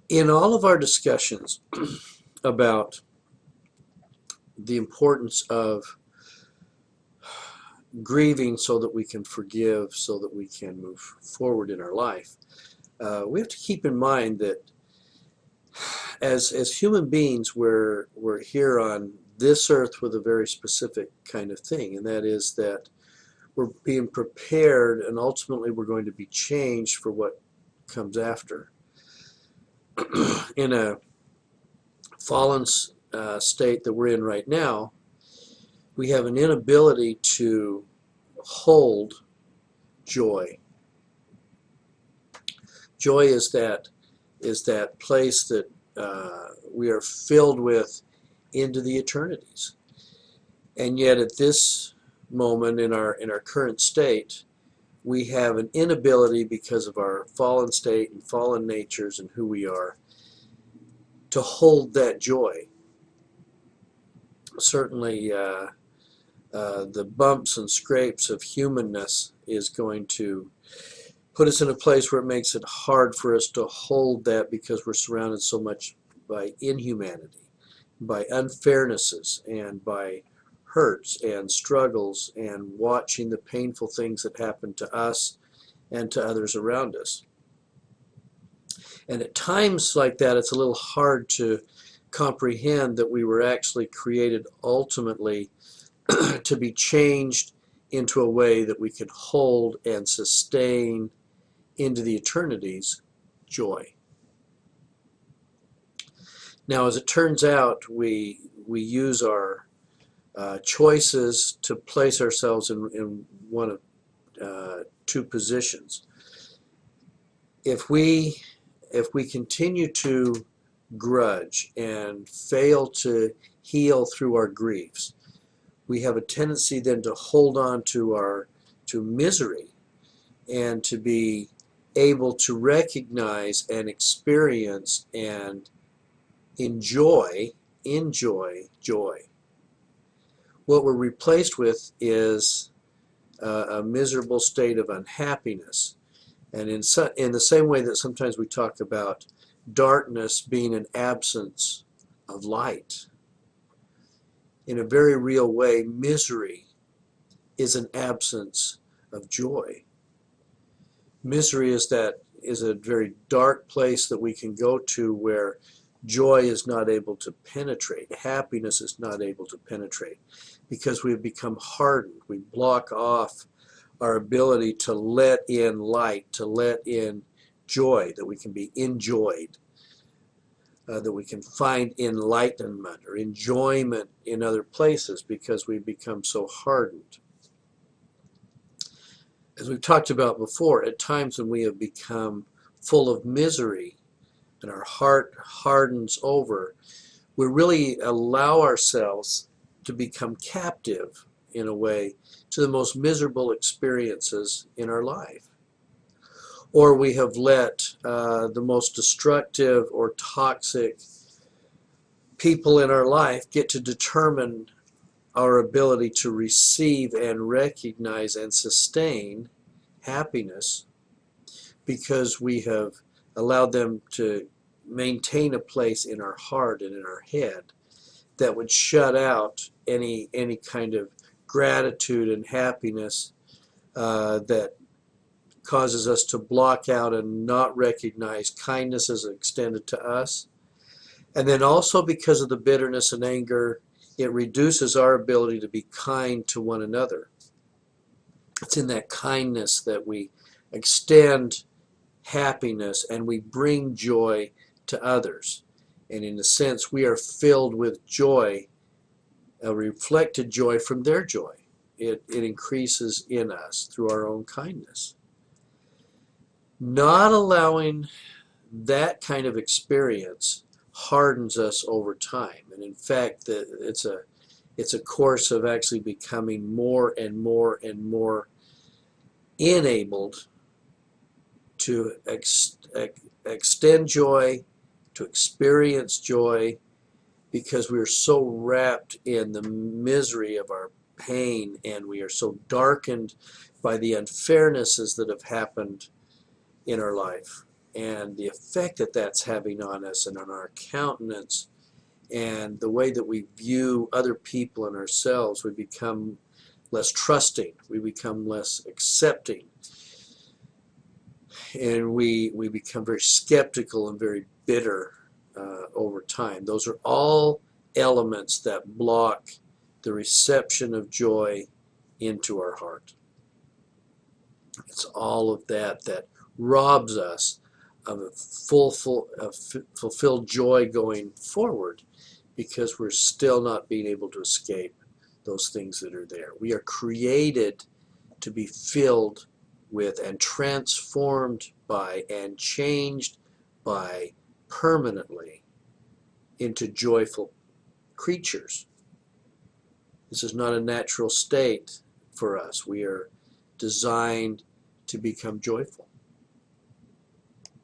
In all of our discussions about the importance of grieving so that we can forgive, so that we can move forward in our life, we have to keep in mind that as human beings, we're here on this earth with a very specific kind of thing, and that is that we're being prepared, and ultimately we're going to be changed for what comes after. In a fallen state that we're in right now, we have an inability to hold joy. Joy is that place that we are filled with into the eternities. And yet at this moment in our current state, we have an inability, because of our fallen state and fallen natures and who we are, to hold that joy. Certainly the bumps and scrapes of humanness is going to put us in a place where it makes it hard for us to hold that, because we're surrounded so much by inhumanity, by unfairnesses, and by hurts and struggles, and watching the painful things that happen to us and to others around us. And at times like that, it's a little hard to comprehend that we were actually created ultimately to be changed into a way that we could hold and sustain into the eternities joy. Now, as it turns out, we use our choices to place ourselves in one of two positions. If we continue to grudge and fail to heal through our griefs, we have a tendency then to hold on to misery, and to be able to recognize and experience and enjoy joy. What we're replaced with is a miserable state of unhappiness. And in the same way that sometimes we talk about darkness being an absence of light, in a very real way, misery is an absence of joy. Misery is a very dark place that we can go to, where joy is not able to penetrate. Happiness is not able to penetrate, because we have become hardened. We block off our ability to let in light, to let in joy, that we can be enjoyed, that we can find enlightenment or enjoyment in other places, because we've become so hardened. As we've talked about before, at times when we have become full of misery and our heart hardens over, we really allow ourselves to become captive, in a way, to the most miserable experiences in our life. Or we have let the most destructive or toxic people in our life get to determine our ability to receive and recognize and sustain happiness, because we have allowed them to maintain a place in our heart and in our head that would shut out any kind of gratitude and happiness that causes us to block out and not recognize kindness as extended to us. And then also, because of the bitterness and anger, it reduces our ability to be kind to one another. It's in that kindness that we extend happiness and we bring joy to others. And in a sense, we are filled with joy, a reflected joy from their joy. It increases in us through our own kindness. Not allowing that kind of experience hardens us over time. And in fact, it's a course of actually becoming more and more and more enabled to extend joy, to experience joy, because we are so wrapped in the misery of our pain, and we are so darkened by the unfairnesses that have happened in our life. and the effect that that's having on us and on our countenance and the way that we view other people and ourselves, we become less trusting, we become less accepting, and we become very skeptical and very bitter over time. Those are all elements that block the reception of joy into our heart. It's all of that that robs us of a fulfilled joy going forward, because we're still not being able to escape those things that are there. We are created to be filled with and transformed by and changed by permanently into joyful creatures. This is not a natural state for us. We are designed to become joyful.